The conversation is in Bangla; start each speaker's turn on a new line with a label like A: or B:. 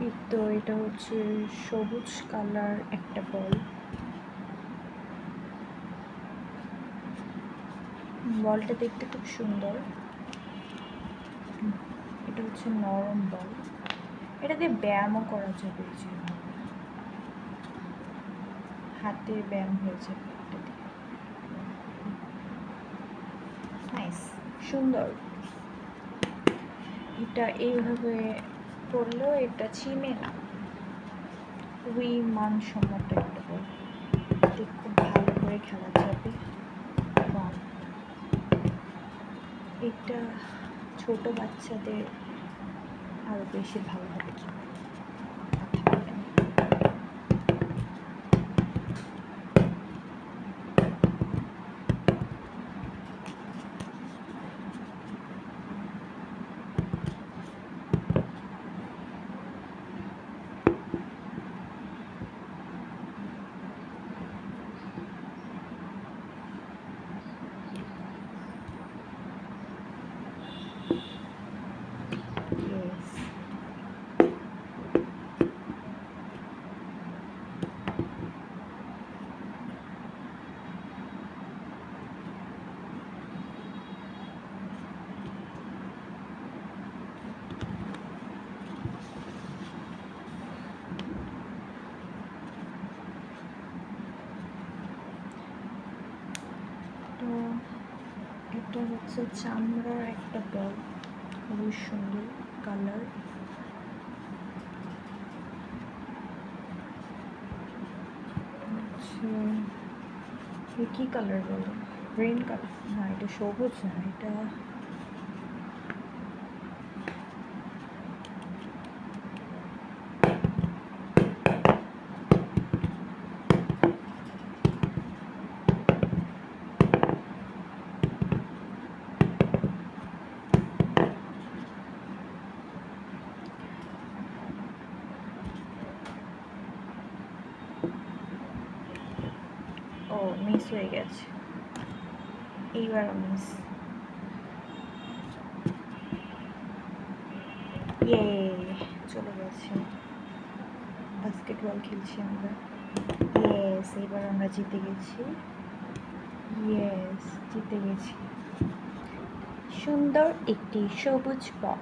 A: এই তো এটা হচ্ছে সবুজ কালার একটা বল। বলটা দেখতে খুব সুন্দর। এটা হচ্ছে নরম বল। এটা দিয়ে ব্যায়ামও করা যাবে, যে হাতের ব্যায়াম হয়ে যাবে এটা দিয়ে। নাইস, সুন্দর। এটা এইভাবে করলেও এটা ছিনে না, খুবই মানসম্মত একটা বল। এতে খুব ভালো করে খেলা যাবে এবং এটা ছোট বাচ্চাদের আরও বেশি ভালো হবে। তো এটা হচ্ছে চামড়ার একটা বল, খুবই সুন্দর কালার। হচ্ছে কি কালার বলো? গ্রিন কালার না, এটা সবুজ না, এটা ও মিস হয়ে গেছে, এইবারও মিস। ইয়ে, চলে গেছে। বাস্কেটবল খেলছি আমরা। ইয়েস, এবার আমরা জিতে গেছি। ইয়েস, জিতে গেছি। সুন্দর একটি সবুজ বল।